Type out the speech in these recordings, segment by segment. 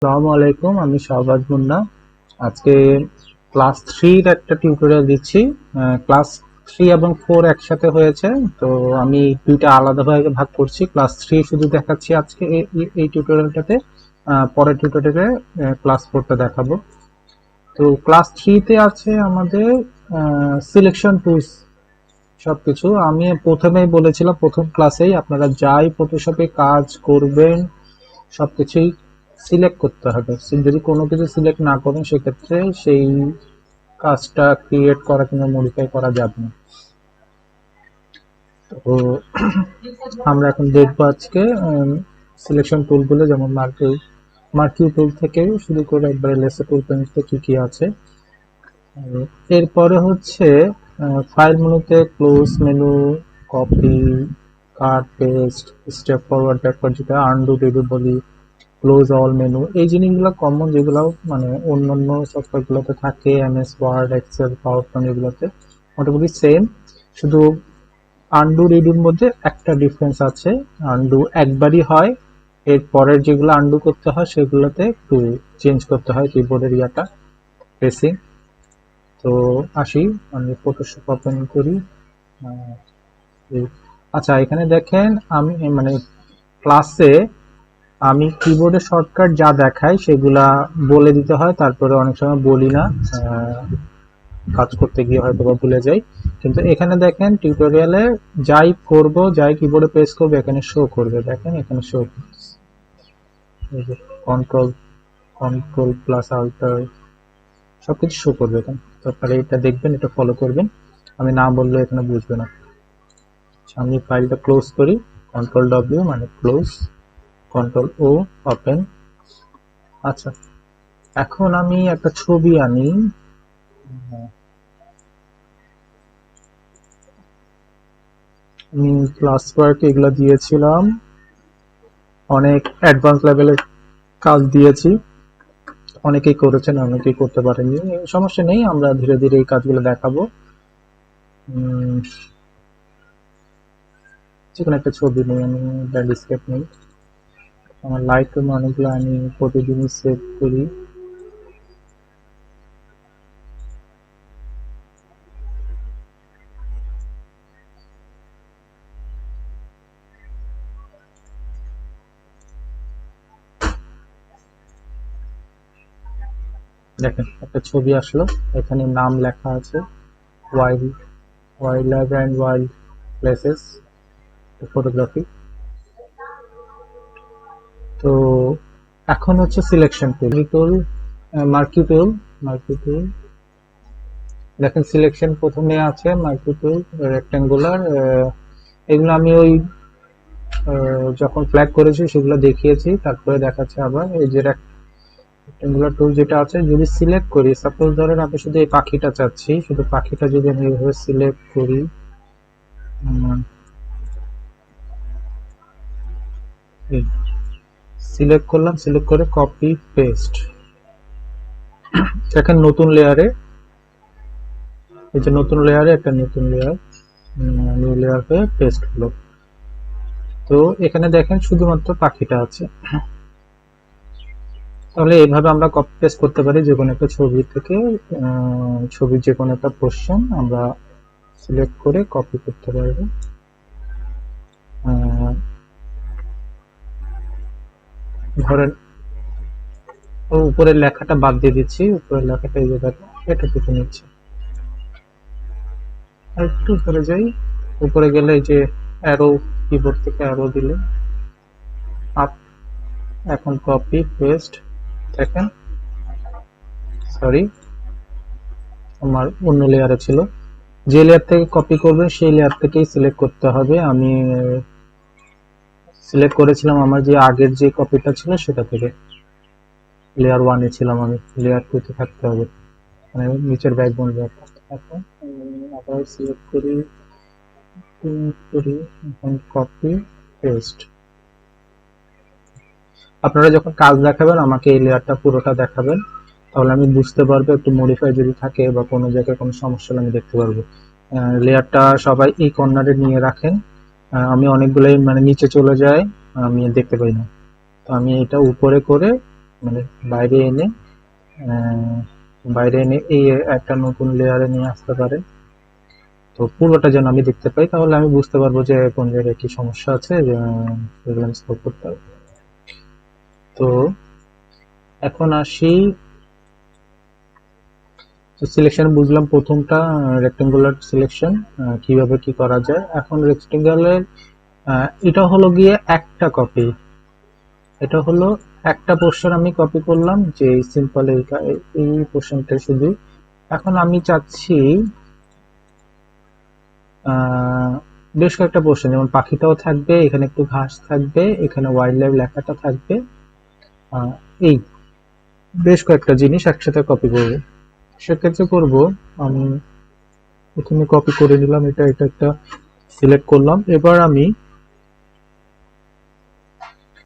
আসসালামু আলাইকুম, আমি শাহবাজ মুন্না। আজকে ক্লাস 3 এর একটা টিউটোরিয়াল দিচ্ছি। ক্লাস 3 এবং 4 একসাথে হয়েছে, তো আমি দুইটা আলাদা ভাগে ভাগ করছি। ক্লাস 3 শুধু দেখাচ্ছি আজকে এই টিউটোরিয়ালটাতে, পরের টিউটোরিয়ালে ক্লাস 4টা দেখাবো। তো ক্লাস 3 তে আছে আমাদের সিলেকশন টুলস সবকিছু। আমি প্রথমেই বলেছিলাম, প্রথম ক্লাসেই আপনারা যাই ফটোশপে কাজ করবেন সবকিছুই সিলেক্ট করতে হবে। যদি কোনো কিছু সিলেক্ট না করেন সেক্ষেত্রে সেই কাজটা ক্রিয়েট করা কিংবা মডিফাই করা যাবে না। তো আমরা এখন দেখবো আজকে সিলেকশন টুলগুলো, যেমন মার্কিউ টুল থেকে শুরু করে একবারে লেসার টুল পর্যন্ত কি কি আছে। এরপরে হচ্ছে ফাইল মেনুতে close menu, copy, cut, paste, step forward backward, যেটা আনডু রিডু বলি, ক্লোজ অল মেনু। এই জিনিসগুলো কমন, যেগুলো মানে অন্যান্য সফটওয়্যারগুলোতে থাকে, MS Word, Excel, PowerPoint, এগুলোতে মোটামুটি সেম। শুধু আনডু রিডুর মধ্যে একটা ডিফারেন্স আছে, আনডু একবারই হয়, এর পরের যেগুলো আনডু করতে হয় সেগুলোতে একটু চেঞ্জ করতে হয় কিবোর্ডের ইয়াটা, প্রেসিং। তো আসি, আমি ফটোশপ ওপেন করি। আচ্ছা, এখানে দেখেন আমি মানে ক্লাসে আমি কিবোর্ডে শর্টকাট যা দেখাই সেগুলা বলে দিতে হয়, তারপরে অনেক সময় বলি না, কাজ করতে গিয়ে হয়তো বা ভুলে যাই। কিন্তু এখানে দেখেন টিউটোরিয়ালে যাই করব, যাই কিবোর্ডে প্রেস করবো এখানে শো করবে। দেখেন এখানে show control control plus alt সবকিছু শো করবে এখানে। তো আপনারা এটা দেখবেন, এটা ফলো করবেন, আমি না বললে এখানে বুঝবে না। আমি ফাইলটা ক্লোজ করি, কন্ট্রোল ডব্লিউ মানে ক্লোজ, কন্ট্রোল ও ওপেন। আচ্ছা, এখন আমি একটা ছবি আনি। আমি ক্লাস ওয়ার্ক এগুলো দিয়েছিলাম, অনেক অ্যাডভান্স লেভেলের কাজ দিয়েছি, অনেকেই করেছেন, অনেকেই করতে পারেননি, সমস্যা নেই, আমরা ধীরে ধীরে এই কাজগুলো দেখাবো। যেকোনো একটা ছবি নেই, আমি ল্যান্ডস্কেপ নেই। আমার লাইট রুমে অনেকগুলো আমি প্রতিদিনই সেভ করি। দেখেন একটা ছবি আসলো, এখানে নাম লেখা আছে wild wild life and wild places photography. তো এখন হচ্ছে সিলেকশন টুল, মার্কি টুল। দেখেন সিলেকশন প্রথমে আছে মার্কি টুল, রেক্টেঙ্গুলার। এগুলো আমি ওই যখন ফ্ল্যাগ করেছি সেগুলো দেখিয়েছি, তারপরে দেখাচ্ছে আবার। এই যে রেক্টেঙ্গুলার টুল যেটা আছে, যদি সিলেক্ট করি, সাপোজ ধরেন আমি শুধু এই পাখিটা চাচ্ছি, শুধু পাখিটা যদি আমি এইভাবে সিলেক্ট করি, সিলেক্ট করলাম, সিলেক্ট করে কপি পেস্ট, দেখেন নতুন লেয়ারে, এই যে নতুন লেয়ারে একটা নতুন লেয়ার, নিউ লেয়ার হয়ে পেস্ট হলো। তো এখানে দেখেন শুধুমাত্র পাখিটা আছে। তাহলে এইভাবে আমরা কপি পেস্ট করতে পারি যে কোনো একটা ছবি থেকে, ছবির যে কোনো একটা পোরশন আমরা সিলেক্ট করে কপি করতে পারবো। ধরেন উপরের লেখাটা বাদ দিয়ে দিচ্ছি, উপরের লেখাটা এই জায়গাটা এটা কেটে নিচ্ছি। আর একটু উপরে যাই, উপরে গেলে এই যে অ্যারো, কিবোর্ড থেকে অ্যারো দিলে আপ। এখন কপি পেস্ট, দেখেন সরি আমার অন্য লেয়ারে ছিল, যে লেয়ার থেকে কপি করবেন সেই লেয়ার থেকেই সিলেক্ট করতে হবে। আমি সিলেক্ট করেছিলাম আমার যে আগের যে কপিটা ছিল সেটা থেকে, লেয়ার 1 এ ছিলাম, আমি লেয়ার 2 তে থাকতে হবে, মানে নিচের ব্যাকগ্রাউন্ড লেয়ারটা। এখন আবার সিলেক্ট করি, এখন কপি পেস্ট। আপনারা যখন কাজ দেখাবেন আমাকে এই লেয়ারটা পুরোটা দেখাবেন, তাহলে আমি বুঝতে পারবো, একটু মডিফাই যদি থাকে বা কোনো জায়গায় কোনো সমস্যা হলে আমি দেখতে পারবো। লেয়ারটা সবাই এই কর্নারে নিয়ে রাখেন, আমি অনেকগুলোই মানে নিচে চলে যায়, আমি দেখতে পাই না। তো আমি এটা উপরে করে মানে বাইরে এনে এই একটা নতুন লেয়ারে নিয়ে আসতে পারে। তো পুরোটা যেন আমি দেখতে পাই, তাহলে আমি বুঝতে পারবো যে কোন জায়গায় কি সমস্যা আছে, সেগুলো আমি সলভ করতে পারবো। তো এখন আসি, সিলেকশন বুঝলাম প্রথমটা রেক্টেঙ্গুলার সিলেকশন কিভাবে কি করা যায়। এখন রেক্টেঙ্গুলার এটা হলো গিয়ে একটা কপি, এটা হলো একটা পোর্শন আমি কপি করলাম, যে সিম্পল এই পোর্শনটা শুধু। এখন আমি চাচ্ছি বেশ কয়েকটা পোর্শন, যেমন পাখিটাও থাকবে, এখানে একটু ঘাস থাকবে, এখানে ওয়াইল্ড লাইফ লেখাটা থাকবে, এই বেশ কয়েকটা জিনিস একসাথে কপি করব। সেক্ষেত্রে করব আমি এখানে কপি করে নিলাম, এটা একটা সিলেক্ট করলাম। এবার আমি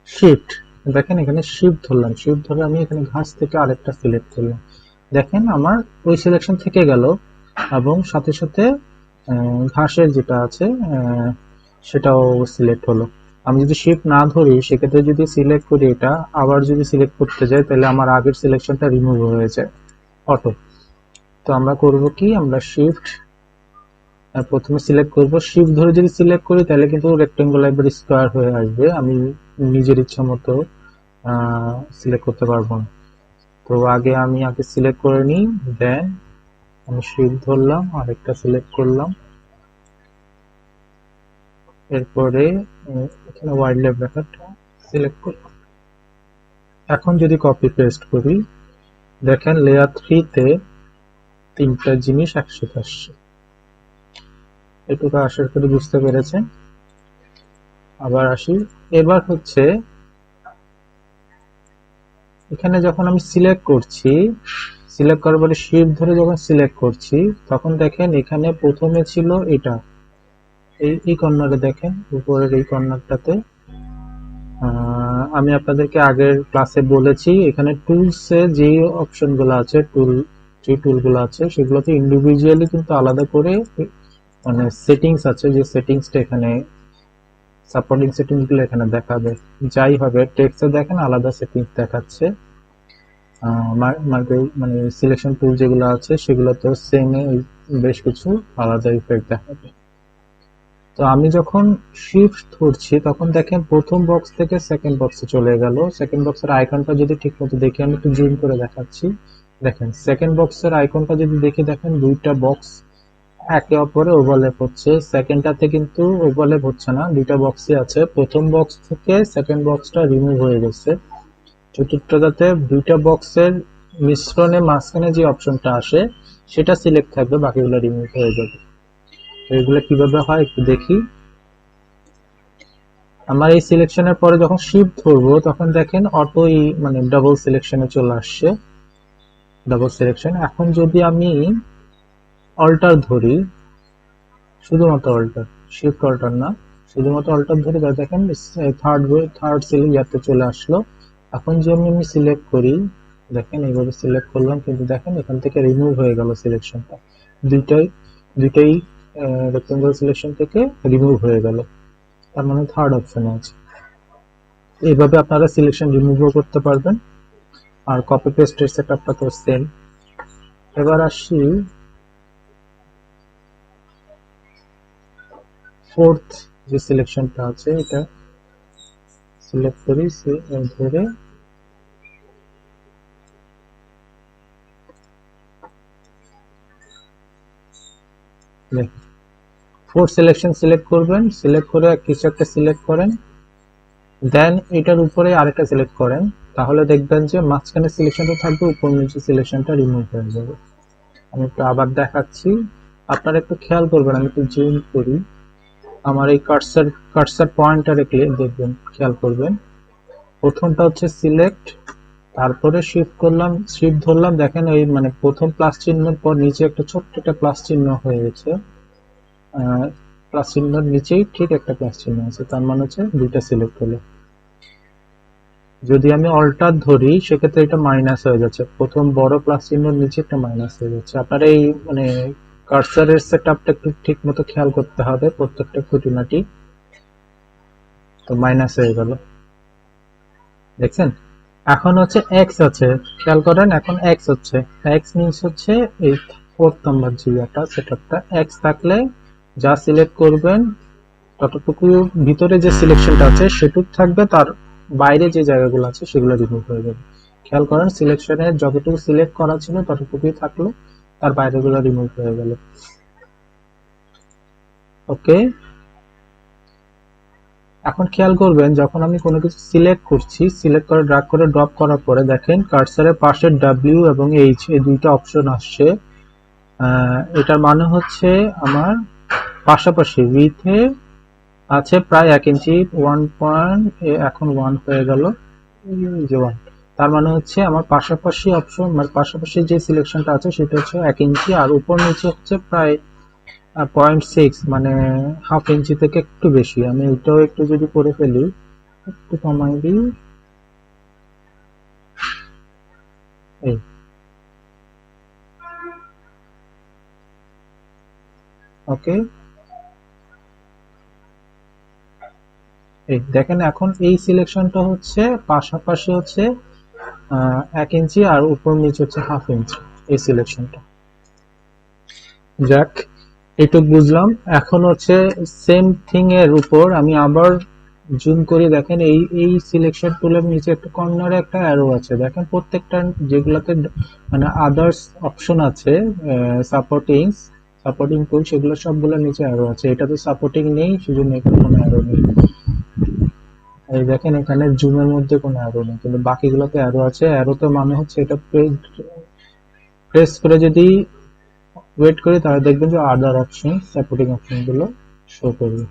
শিফট, দেখেন এখানে শিফট ধরলাম, শিফট ধরে আমি এখানে ঘাস থেকে আরেকটা সিলেক্ট করলাম। দেখেন আমার ওই সিলেকশন থেকে গেল, এবং সাথে সাথে ঘাসের যেটা আছে সেটাও সিলেক্ট হলো। আমি যদি শিফট না ধরি, সেক্ষেত্রে যদি সিলেক্ট করি এটা, আবার যদি সিলেক্ট করতে যাই, তাহলে আমার আগের সিলেকশনটা রিমুভ হয়ে যায় অটো। তো আমরা করব কি, আমরা শিফট প্রথমে সিলেক্ট করব, শিফট ধরে যদি সিলেক্ট করি তাহলে কিন্তু রেক্টেঙ্গুলার বা স্কোয়ার হয়ে আসবে, আমি নিজের ইচ্ছা মতো সিলেক্ট করতে পারবো না। তো আমি সিলেক্ট করে নিই, দেন আমি শিফট ধরলাম, আরেকটা সিলেক্ট করলাম, এরপরে এখানে ওয়াইল্ড লাইফ ব্র্যাকেটটা সিলেক্ট করলাম। এখন যদি কপি পেস্ট করি, দেখেন লেয়ার 3 তে তিনটা জিনিস একসাথে আসছে। এটুকু আশা করি বুঝতে পেরেছেন। আবার আসি, এবার হচ্ছে এখানে যখন আমি সিলেক্ট করছি, সিলেক্ট করার পরে শিফট ধরে যখন সিলেক্ট করছি, তখন দেখেন এখানে প্রথমে ছিল এটা, এই কর্নারে দেখেন উপরের এই কর্নারটাতে আমি আপনাদেরকে আগের ক্লাসে বলেছি, এখানে টুলসে যে অপশনগুলো আছে, যে টুলগুলো আছে সেগুলোতে ইন্ডিভিজুয়ালি কিন্তু আলাদা করে মানে সেটিংস আছে, যে সেটিংসটা এখানে সাপোর্টিং সেটিংস গুলো এখানে দেখাবে। যাই হবে টেক্সটে দেখেন আলাদা সেটিংস দেখাচ্ছে, মানে সিলেকশন টুল যেগুলো আছে সেগুলোতেও সেম বেশ কিছু আলাদা ইফেক্ট দেখাবে। তো আমি যখন শিফট ধরছি, তখন দেখেন প্রথম বক্স থেকে সেকেন্ড বক্সে চলে গেল। সেকেন্ড বক্সের আইকনটা যদি ঠিকমতো দেখি, আমি একটু জুম করে দেখাচ্ছি, দেখেন সেকেন্ড বক্সের আইকনটা যদি দেখি, দেখেন দুইটা বক্স একে অপরে ওভারল্যাপ হচ্ছে। সেকেন্ডটাতে কিন্তু ওভারল্যাপ হচ্ছে না, দুইটা বক্সই আছে। প্রথম বক্স থেকে সেকেন্ড বক্সটা রিমুভ হয়ে গেছে। চতুর্থটাতে দুইটা বক্সের মিশ্রণে মাঝখানে যে অপশনটা আসে সেটা সিলেক্ট থাকবে, বাকিগুলো রিমুভ হয়ে যাবে। তো এগুলো কিভাবে হয় একটু দেখি। আমার এই সিলেকশনের পরে যখন শিফট ধরবো, তখন দেখেন অটোই মানে ডাবল সিলেকশনে চলে আসছে, ডাবল সিলেকশন। এখন যদি আমি অল্টার ধরি, শুধুমাত্র অল্টার, শিফট অল্টার না, শুধুমাত্র অল্টার ধরে দেখেন থার্ড ইয়াতে চলে আসলো। এখন যে আমি সিলেক্ট করি, দেখেন এইভাবে সিলেক্ট করলাম, কিন্তু দেখেন এখান থেকে রিমুভ হয়ে গেল সিলেকশনটা, দুইটাই রেক্টেঙ্গল সিলেকশন থেকে রিমুভ হয়ে গেল, তার মানে থার্ড অপশনে আছে। এইভাবে আপনারা সিলেকশন রিমুভও করতে পারবেন। আর কপি পেস্টের সেটআপটা তো সেম। এবার আসি ফোর্থ যে সিলেকশনটা আছে, এটা সিলেক্ট করি, ধরে ফোর্থ সিলেকশন সিলেক্ট করবেন, সিলেক্ট করে কিছু একটা সিলেক্ট করেন, দেন এটার উপরে আরেকটা সিলেক্ট করেন, তাহলে দেখবেন যে মাঝখানে সিলেকশনটা থাকবে, উপর নিচে সিলেকশনটা রিমুভ হয়ে যাবে। আমি একটু আবার দেখাচ্ছি, আপনারা একটু খেয়াল করবেন, আমি একটু জুম করি, আমার এই কার্সার পয়েন্টারে দেখবেন, খেয়াল করবেন। প্রথমটা হচ্ছে সিলেক্ট, তারপরে শিফট করলাম, শিফট ধরলাম, দেখেন এই মানে প্রথম প্লাস চিহ্নের পর নিচে একটা ছোট্ট একটা প্লাস চিহ্ন হয়ে গেছে, প্লাস চিহ্নের নিচেই ঠিক একটা প্লাস চিহ্ন আছে, তার মানে হচ্ছে দুইটা সিলেক্ট হলো। যদি আমি অল্টার ধরি, সেক্ষেত্রে এটা মাইনাস হয়ে যাচ্ছে, প্রথম বড় প্লাস চিহ্নের নিচে একটা মাইনাস হয়ে যাচ্ছে। আপনার এই মানে কার্সারের সেটআপটা একটু ঠিক মতো খেয়াল করতে হবে, প্রত্যেকটা খুঁটিনাটি। তো মাইনাস হয়ে গেল, দেখছেন। এখন হচ্ছে এক্স আছে, খেয়াল করেন এখন এক্স হচ্ছে, এক্স মিনস হচ্ছে এই 4th নাম্বার জায়গাটা সেটআপটা এক্স থাকলে যা সিলেক্ট করবেন ততটুকু ভিতরে যে সিলেকশনটা আছে সেটুকু থাকবে, তার বাইরে যে জায়গাগুলো আছে সেগুলো রিমুভ হয়ে যাবে। খেয়াল করেন সিলেকশনের যতটুকু সিলেক্ট করা ছিল ততটুকুই থাকলো, তার বাইরেগুলো রিমুভ হয়ে গেল। ওকে, এখন খেয়াল করবেন যখন আমি কোনো কিছু সিলেক্ট করছি, সিলেক্ট করে ড্র্যাগ করে ড্রপ করার পরে দেখেন কার্সারের পাশে ডাব্লিউ এবং এইচ এই দুইটা অপশন আসছে। এটার মানে হচ্ছে আমার পাশাপাশি উইথে আছে প্রায় 1 ইঞ্চি, 1 এখন 1 হয়ে গেল, যে 1, তার মানে হচ্ছে আমার পাশাপাশি অপশন মানে পাশাপাশি যে সিলেকশনটা আছে সেটা হচ্ছে 1 ইঞ্চি, আর উপর নিচে হচ্ছে প্রায় 0.6 মানে হাফ ইঞ্চি থেকে একটু বেশি। আমি এটাও একটু যদি করে ফেলি, একটু কমাই দিই, এই ওকে, এই দেখেন এখন এই সিলেকশনটা হচ্ছে পাশাপাশি হচ্ছে 1 ইঞ্চি আর উপর নিচে হচ্ছে হাফ ইঞ্চি, এই সিলেকশনটা। যাক, এইটুক বুঝলাম। এখন হচ্ছে সেম থিং এর উপর আমি আবার জুম করে দেখেন এই এই সিলেকশন টুলের নিচে একটা কর্নারে একটা অ্যারো আছে, দেখেন প্রত্যেকটা যেগুলোতে মানে আদার্স অপশন আছে, সাপোর্টিং সাপোর্টিং টুল, সেগুলো সবগুলোর নিচে অ্যারো আছে, এটা তো সাপোর্টিং নেই সেজন্য এখানে কোনো অ্যারো নেই। এই দেখেন এখানে জুমের মধ্যে কোনো অ্যারো নেই, কিন্তু বাকিগুলোতে অ্যারো আছে। অ্যারো তো মানে হচ্ছে এটা প্রেস করে যদি ওয়েট করি তাহলে দেখবেন যে আদার অপশন সাপোর্টিং অপশন গুলো শো করবে।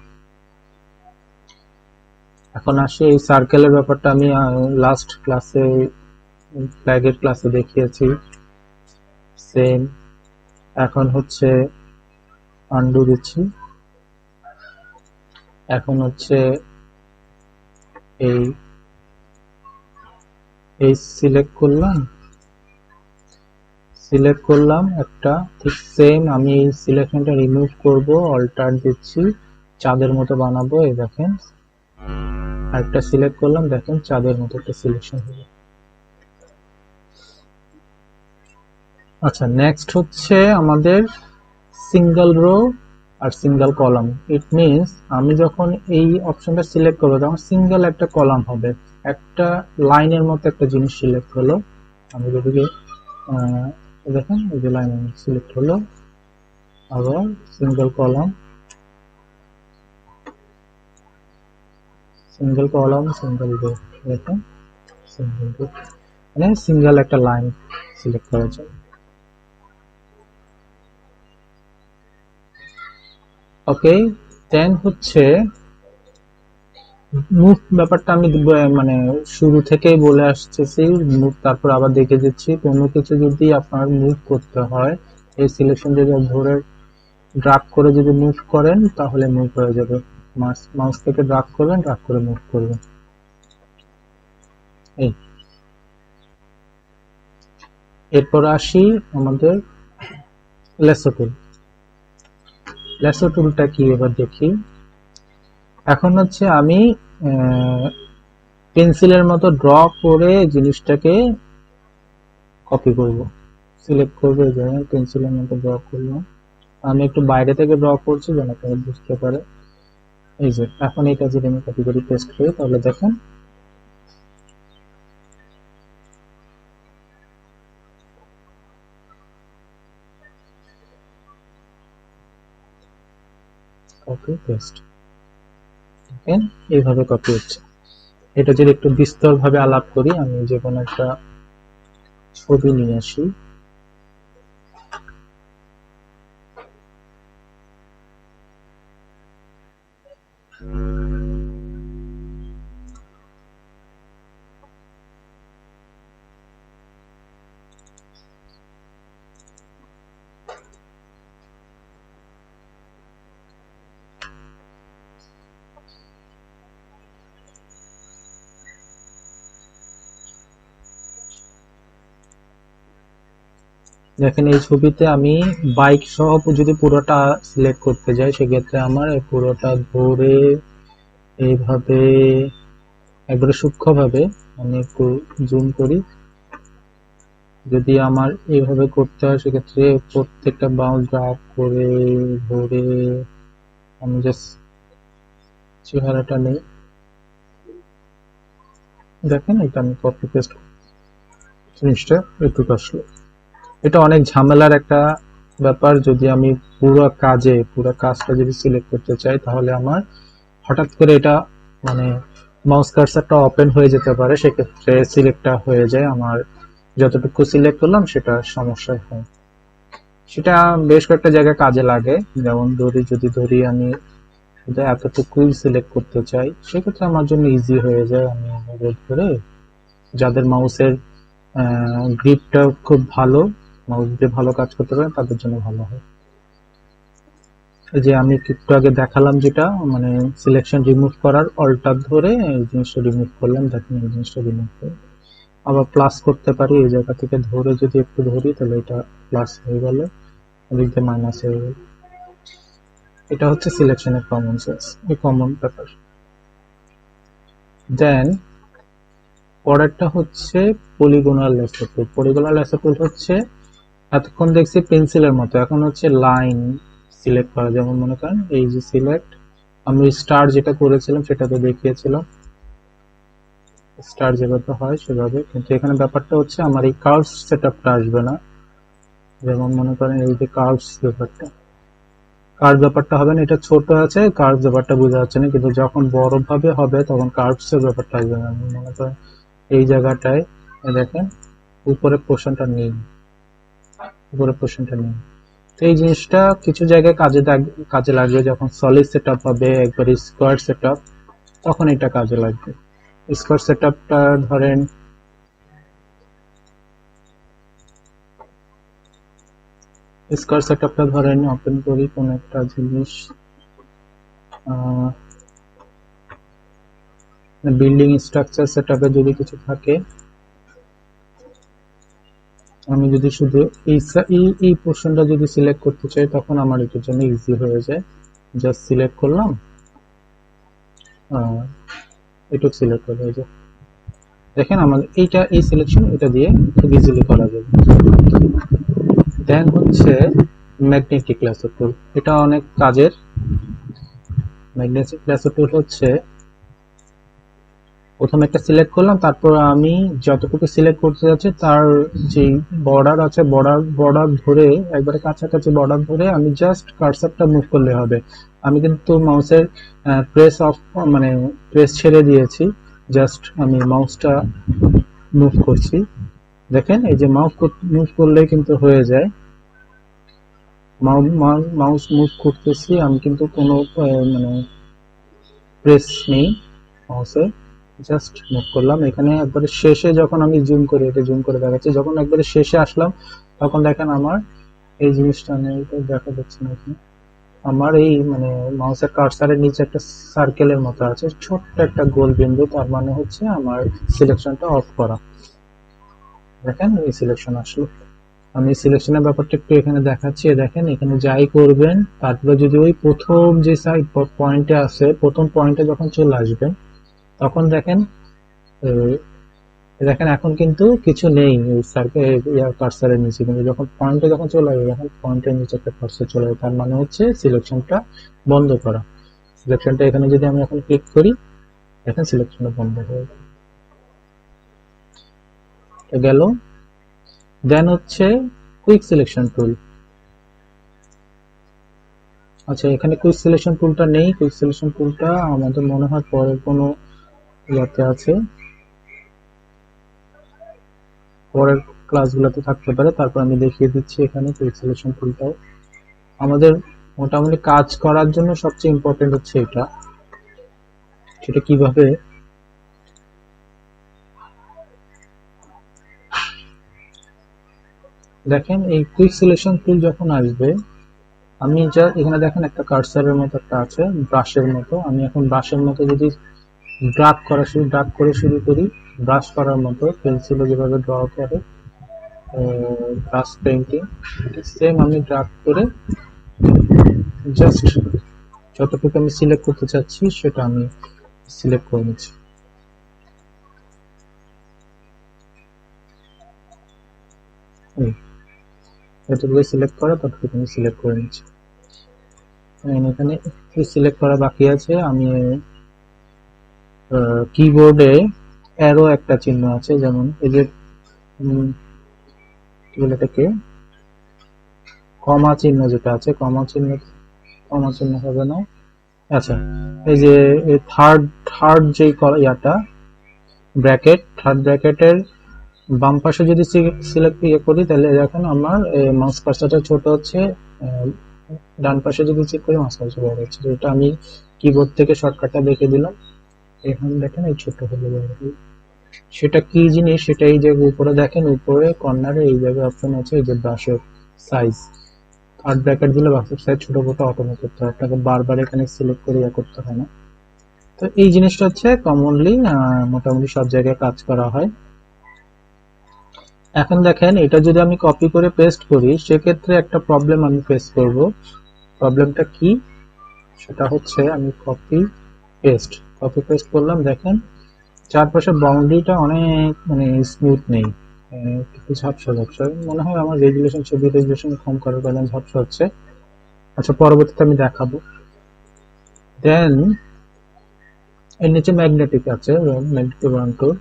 এখন আসি এই সার্কেলের ব্যাপারটা, আমি লাস্ট ক্লাসে ফ্ল্যাগের ক্লাসে দেখিয়েছি সেম। এখন হচ্ছে আনডু দিচ্ছি, এখন হচ্ছে এই এই সিলেক্ট করলাম একটা, ঠিক সেম আমি এই সিলেকশনটা রিমুভ করব, অল্টার দিচ্ছি, চাঁদের মতো বানাবো, এই দেখেন আরেকটা সিলেক্ট করলাম, দেখেন চাঁদের মতো একটা সিলেকশন হলো। আচ্ছা, নেক্সট হচ্ছে আমাদের সিঙ্গেল রো আর সিঙ্গেল কলাম। ইট মিনস আমি যখন এই অপশনটা সিলেক্ট করবো তখন সিঙ্গেল একটা কলাম হবে, একটা লাইনের মতো একটা জিনিস সিলেক্ট হলো। আমি যদি দেখেন এই যে লাইন সিলেক্ট হলো, আবার single column, single column, single rho, দেখেন সিঙ্গেল রো মানে সিঙ্গেল একটা লাইন সিলেক্ট করা যায়। ওকে, দেন হচ্ছে মুভ ব্যাপারটা আমি মানে শুরু থেকেই বলে আসতেছি, মুভ তারপর আবার দেখে দিচ্ছি। কোনো কিছু যদি আপনার মুভ করতে হয়, এই সিলেকশন যদি ধরে ড্রাগ করে যদি মুভ করেন তাহলে মুভ হয়ে যাবে। মাউস থেকে ড্রাগ করবেন, ড্রাগ করে মুভ করবেন। এই এরপর আসি আমাদের লেসো টুল। লেসো টুলটা কি এবার দেখি। এখন হচ্ছে আমি পেন্সিলের মতো ড্র করে জিনিসটাকে কপি করব, সিলেক্ট করবো, যেমন পেন্সিলের মতো ড্র করলাম, আমি একটু বাইরে থেকে ড্র করছি যেন আপনারা বুঝতে পারে। এই যে এখন এই কাজে আমি কপি করে পেস্ট করি, তাহলে দেখেন কপি পেস্ট, দেখেন এইভাবে কপি হচ্ছে। এটা যদি একটু বিস্তর ভাবে আলাপ করি, আমি যে কোনো একটা ছবি নিয়ে আসি, দেখেন এই ছবিতে আমি বাইক সহ যদি পুরোটা সিলেক্ট করতে যাই সেক্ষেত্রে আমার এই পুরোটা ধরে এইভাবে একবারে সূক্ষ্মভাবে আমি একটু জুম করি। যদি আমার এইভাবে করতে হয় সেক্ষেত্রে প্রত্যেকটা বাউন্স ড্রাগ করে ধরে আমি জাস্ট চেহারাটা নেই। দেখেন এটা আমি কপি পেস্ট জিনিসটা একটু আসলো। এটা অনেক ঝামেলার একটা ব্যাপার। যদি আমি পুরো কাজটা যদি সিলেক্ট করতে চাই তাহলে আমার হঠাৎ করে এটা মানে মাউস কার্সারটা ওপেন হয়ে যেতে পারে, সেক্ষেত্রে সিলেক্টটা হয়ে যায়, আমার যতটুকু সিলেক্ট করলাম সেটা সমস্যা হয়। সেটা বেশ কয়েকটা জায়গায় কাজে লাগে। যেমন যদি আমি শুধু এতটুকুই সিলেক্ট করতে চাই সেক্ষেত্রে আমার জন্য ইজি হয়ে যায়। আমি হোল্ড করে, যাদের মাউসের গ্রিপটা খুব ভালো, মাউস দিয়ে ভালো কাজ করতে পারে তাদের জন্য ভালো হয়। এই যে আমি একটু আগে দেখালাম যেটা মানে সিলেকশন রিমুভ করার অল্টার ধরে এই জিনিসটা রিমুভ করলাম, দেখেন এই জিনিসটা রিমুভ করে আবার প্লাস করতে পারি। এই জায়গা থেকে ধরে যদি একটু ধরি তাহলে এটা প্লাস হয়ে গেল, এদিকে মাইনাস হয়ে গেল। এটা হচ্ছে সিলেকশনের কমন সেন্স, এই কমন ব্যাপার। দেন পরেরটা হচ্ছে পলিগোনাল লেসার টুল। পলিগোনাল লেসার টুল হচ্ছে এতক্ষণ দেখছি পেন্সিলের মতো, এখন হচ্ছে লাইন সিলেক্ট করা। যেমন মনে করেন এই যে সিলেক্ট, আমি স্টার যেটা করেছিলাম সেটা তো দেখিয়েছিলাম, স্টার যেভাবে হয় সেভাবে, কিন্তু এখানে ব্যাপারটা হচ্ছে আমার এই কার্ভস সেটআপটা আসবে না। যেমন মনে করেন এই যে কার্ভস ব্যাপারটা হবে না, এটা ছোট আছে, কার্ভস ব্যাপারটা বোঝা যাচ্ছে না, কিন্তু যখন বড় ভাবে হবে তখন কার্ভস এর ব্যাপারটা আসবে না। মনে করেন এই জায়গাটায় দেখেন উপরে পোর্শনটা নেই, তো এই জিনিসটা কিছু জায়গায় কাজে লাগবে। যখন সলিড সেটআপ হবে, একবার স্কোয়ার সেটআপ, তখন এটা কাজে লাগবে। স্কোয়ার সেটআপটা ধরেন ওপেন করি কোন একটা জিনিস, বিল্ডিং স্ট্রাকচার সেটআপে যদি কিছু থাকে, আমি যদি শুধু এই পোর্শনটা যদি সিলেক্ট করতে চাই তখন আমার এটার জন্য ইজি হয়ে যায়। জাস্ট সিলেক্ট করলাম, এটুক সিলেক্ট হয়ে যায়। দেখেন আমাদের এই সিলেকশন এটা দিয়ে খুব ইজিলি করা যাবে। দেন হচ্ছে ম্যাগনেটিক লেসার টুল, এটা অনেক কাজের। ম্যাগনেটিক লেসার টুল হচ্ছে প্রথমে একটা সিলেক্ট করলাম, তারপর আমি যতটুকু সিলেক্ট করতে যাচ্ছি তার যে বর্ডার আছে বর্ডার ধরে একবারে কাছাকাছি বর্ডার ধরে আমি জাস্ট কার্সারটা মুভ করলে হবে। আমি কিন্তু মাউসের প্রেস ছেড়ে দিয়েছি, জাস্ট আমি মাউসটা মুভ করছি। দেখেন এই যে মুভ করলে কিন্তু হয়ে যায়। মাউস মুভ করতেছি আমি, কিন্তু কোনো প্রেস নেই মাউসে, জাস্ট মুভ করলাম। এখানে একবারে শেষে যখন আমি জুম করে দেখাচ্ছি, যখন একবারে শেষে আসলাম তখন দেখেন আমার এই জিনিসটা নেই, দেখা যাচ্ছে না এখানে। আমার এই মাউসের কার্সারের নিচে একটা সার্কেলের মতো আছে, ছোট্ট একটা গোল বিন্দু, তার মানে হচ্ছে আমার সিলেকশনটা অফ করা। দেখেন এই সিলেকশন আসলো। আমি সিলেকশনের ব্যাপারটা একটু এখানে দেখাচ্ছি। দেখেন এখানে যাই করবেন তারপরে যদি ওই প্রথম যে সাইড পয়েন্টে আছে, প্রথম পয়েন্টে যখন চলে আসবেন তখন দেখেন এখন কিন্তু কিছু নেই কার্সারের নিচে, কিন্তু যখন চলে আসবে, যখন পয়েন্টের নিচে একটা কার্সার চলে আসবে তার মানে হচ্ছে সিলেকশনটা বন্ধ করা। সিলেকশনটা এখানে যদি আমি এখন ক্লিক করি, দেখেন সিলেকশনটা বন্ধ হয়ে গেল। দেন হচ্ছে কুইক সিলেকশন টুল। আচ্ছা, এখানে কুইক সিলেকশন টুলটা নেই। কুইক সিলেকশন টুলটা আমাদের মনে হয় পরের কোনো ইয়াতে আছে, পরের ক্লাসগুলোতে থাকতে পারে, তারপর আমি দেখিয়ে দিচ্ছি। এখানে কুইক সিলেকশন টুলটাও আমাদের মোটামুটি কাজ করার জন্য সবচেয়ে ইম্পর্টেন্ট হচ্ছে এটা। সেটা কিভাবে, দেখেন এই কুইক সিলেকশন টুল যখন আসবে, আমি যা এখানে দেখেন একটা কার্সারের মতো একটা আছে, ব্রাশের মতো। আমি এখন ব্রাশের মতো যদি ড্রাগ করে শুরু করি, ব্রাশ করার মতো পেন্সিলে যেভাবে ড্র করে ব্রাশ পেইন্টিং, সেম আমি ড্রাগ করে জাস্ট যতটুকু আমি সিলেক্ট করতে চাচ্ছি সেটা আমি সিলেক্ট করে নিচ্ছি। এই যতটুকু সিলেক্ট করা ততটুকু আমি সিলেক্ট করে নিচ্ছি। এখানে সিলেক্ট করা বাকি আছে। আমি কিবোর্ডে অ্যারো একটা চিহ্ন আছে, যেমন এই যে এটাকে কমা চিহ্ন যেটা আছে, কমা চিহ্ন হবে না। আচ্ছা, এই যে থার্ড যে ইয়াটা ব্র্যাকেট, থার্ড ব্র্যাকেটের বাম পাশে যদি সিলেক্ট করি তাহলে দেখেন আমার মাউস কার্সারটা ছোট হচ্ছে, ডান পাশে যদি চেক করি মাউস কার্সার বড় হচ্ছে। এটা আমি কিবোর্ড থেকে শর্টকাটটা দেখে দিলাম। এখানে দেখেন এই ছোট হলো বড় হলো। সেটা কি জিনিস, সেটা এই যে উপরে দেখেন, উপরে কর্নারে এই জায়গায় অপশন আছে, এই যে ব্রাশের সাইজ, থার্ড ব্র্যাকেট দিলে ব্রাশের সাইজ ছোট বড় অটোমেটিক করতে হয়, আপনাকে বারবার এখানে সিলেক্ট করে করতে হয় না। তো এই জিনিসটা হচ্ছে কমনলি মোটামুটি সব জায়গায় কাজ করা হয়। এখন দেখেন এটা যদি আমি কপি করে পেস্ট করি সেক্ষেত্রে একটা প্রবলেম আমি ফেস করব। প্রবলেমটা কি, সেটা হচ্ছে আমি কপি পেস্ট করলাম, দেখেন চারপাশে বাউন্ডারিটা অনেক স্মুথ নেই, একটু ঝাপসা মনে হয়। আমার ছবি রেজুলেশন কম করার কারণে ঝাপসা হচ্ছে। আচ্ছা, পরবর্তীতে আমি দেখাবো। দেন এর নিচে ম্যাগনেটিক আছে, ম্যাগনেটিক কন্ট্রোল,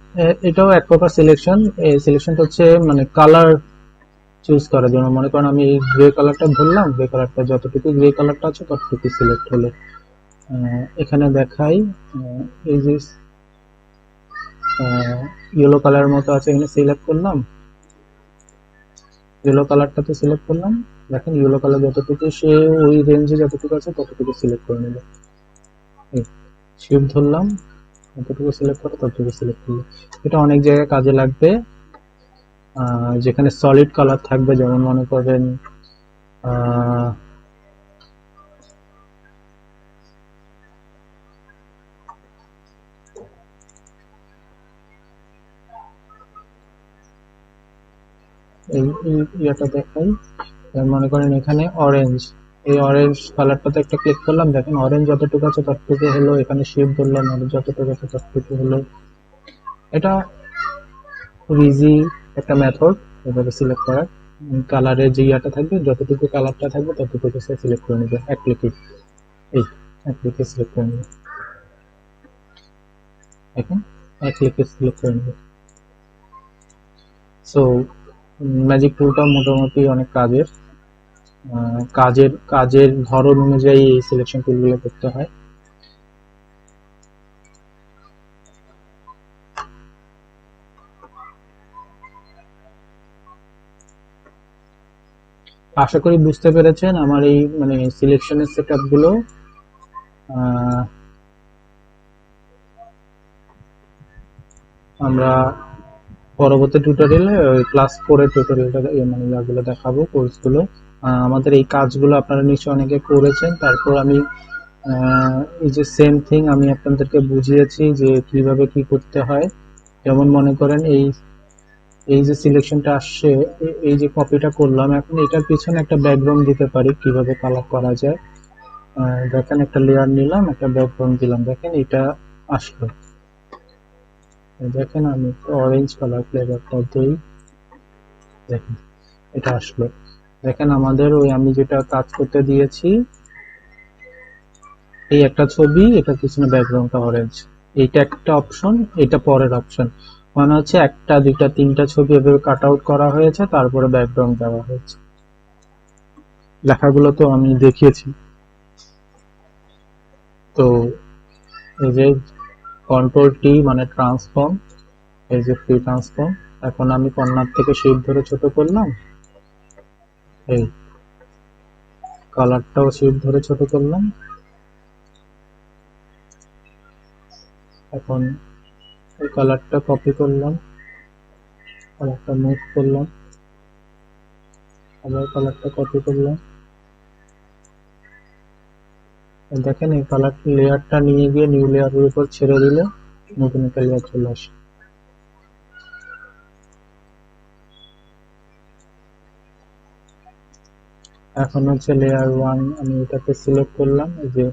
এটাও এক প্রকার সিলেকশন। এই সিলেকশনটা হচ্ছে কালার চুজ করার জন্য। মনে করেন আমি এই গ্রে কালারটা ধরলাম, গ্রে কালারটা যতটুকু গ্রে কালারটা আছে ততটুকু সিলেক্ট হলো। এখানে দেখাই এই যে ইয়েলো কালার মতো আছে, এখানে সিলেক্ট করলাম, ইয়েলো কালারটাতে সিলেক্ট করলাম, দেখেন ইয়েলো কালার যতটুকু সে ওই রেঞ্জে যতটুকু আছে ততটুকু সিলেক্ট করে নিল। শিফট ধরলাম, যতটুকু সিলেক্ট করে ততটুকু সিলেক্ট করলো। এটা অনেক জায়গায় কাজে লাগবে, যেখানে সলিড কালার থাকবে, যেমন মনে করেন ইয়াটা দেখাই, মনে করেন এখানে অরেঞ্জ, এই অরেঞ্জ কালারটাতে একটা ক্লিক করলাম, দেখেন অরেঞ্জ যতটুকু আছে ততটুকু হলো, এখানে শিফট ধরলাম, অরেঞ্জ যতটুকু আছে ততটুকু হলো। এটা খুব ইজি একটা মেথড এভাবে সিলেক্ট করার। কালারের যে ইয়াটা থাকবে, যতটুকু কালারটা থাকবে ততটুকু সে সিলেক্ট করে নেবে এক ক্লিকে, এক ক্লিকে সিলেক্ট করে নেবে, এখন এক ক্লিকে সিলেক্ট করে নেবে। সো ম্যাজিক টুলটা মোটামুটি অনেক কাজের ধরন অনুযায়ী এই সিলেকশন টুলগুলো করতে হয়। আশা করি বুঝতে পেরেছেন আমার এই সিলেকশনের সেটআপ গুলো। আমরা পরবর্তী টিউটোরিয়ালে ক্লাস 4 এর টিউটোরিয়ালটা এগুলো দেখাবো, কোর্সগুলো। আমাদের এই কাজগুলো আপনারা নিশ্চয়ই অনেকে করেছেন। তারপর আমি এই যে সেম থিং আমি আপনাদেরকে বুঝিয়েছি যে কিভাবে কি করতে হয়। যেমন মনে করেন এই যে সিলেকশনটা আসছে, এই যে কপিটা করলাম, এখন এটার পিছনে একটা ব্যাকগ্রাউন্ড দিতে পারি, কিভাবে কালার করা যায়। দেখেন একটা লেয়ার নিলাম, একটা ব্যাকগ্রাউন্ড দিলাম, দেখেন এটা আসলো। দেখেন আমি অরেঞ্জ কালার ফ্লেভারটা দিই, দেখেন এটা আসলো। দেখেন আমাদের ওই আমি যেটা কাজ করতে দিয়েছি, এই একটা ছবি, এটা পিছনে ব্যাকগ্রাউন্ডটা অরেঞ্জ, এইটা একটা অপশন, এটা পরের অপশন। মানে হচ্ছে একটা দুইটা তিনটা ছবি এভাবে কাট আউট করা হয়েছে, তারপরে ব্যাকগ্রাউন্ড দেওয়া হয়েছে। লেখাগুলো তো আমি দেখিয়েছি। তো এই যে কন্ট্রোল টি মানে ট্রান্সফর্ম, এই যে ফ্রি ট্রান্সফর্ম। এখন আমি কর্নার থেকে শিফট ধরে ছোট করলাম, এই কালারটাও শিফট ধরে ছোট করলাম। এখন এই কালারটা কপি করলাম, কালারটা মুভ করলাম, আবার কালারটা কপি করলাম। দেখেন এই কালার লেয়ারটা নিয়ে গিয়ে নিউ লেয়ারের উপর ছেড়ে দিলে নতুন একটা লেয়ার চলে আসে। এখন হচ্ছে লেয়ার 1, আমি এটাকে সিলেক্ট করলাম, এই যে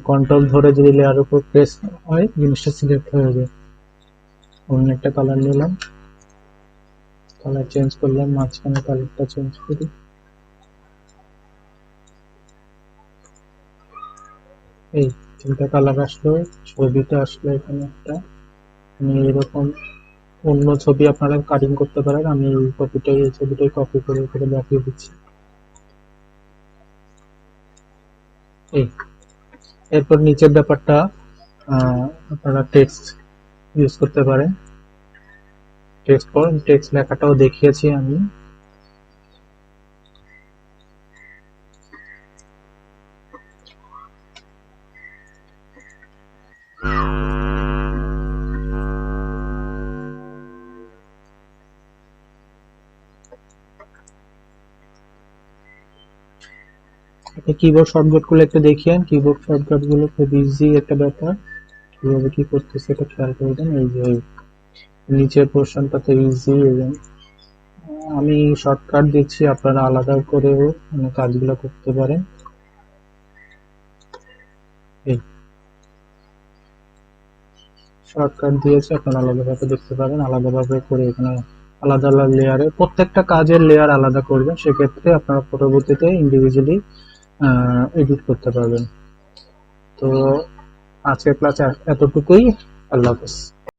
কন্ট্রোল ধরে যদি লেয়ার উপর প্রেস হয় জিনিসটা সিলেক্ট হয়ে যায়। অন্য একটা কালার নিলাম, কালার চেঞ্জ করলাম, মাঝখানে কালারটা চেঞ্জ করি। এই তিনটা কালার আসলো, ছবিটা আসলো এখানে একটা। আমি এরকম অন্য ছবি আপনারা কাটিং করতে পারেন, আমি এই ছবিটাই কপি করে করে দেখিয়ে দিচ্ছি। এই এরপর নিচের ব্যাপারটা আপনারা টেক্সট ইউজ করতে পারেন। টেক্সট লেখাটাও দেখিয়েছি আমি। আপনি কিবোর্ড শর্টকাট গুলো একটু দেখিয়েন, কিবোর্ড শর্টকাট গুলো খুব ইজি একটা ব্যাপার, কিভাবে কি করতেছে এটা খেয়াল করবেন। এই যে নিচের পোর্শনটাতে ইজি, এবং আমি শর্টকাট দিচ্ছি, আপনারা আলাদা করেও মানে কাজগুলো করতে পারেন। এই শর্টকাট দিয়েছে, আপনারা আলাদাভাবে দেখতে পারেন, আলাদাভাবে করে এখানে আলাদা আলাদা লেয়ারে প্রত্যেকটা কাজের লেয়ার আলাদা করবেন, সেক্ষেত্রে আপনারা পরবর্তীতে ইন্ডিভিজুয়ালি এডিট করতে পারবেন। তো আজকের ক্লাস এতটুকুই। আল্লাহ হাফেজ।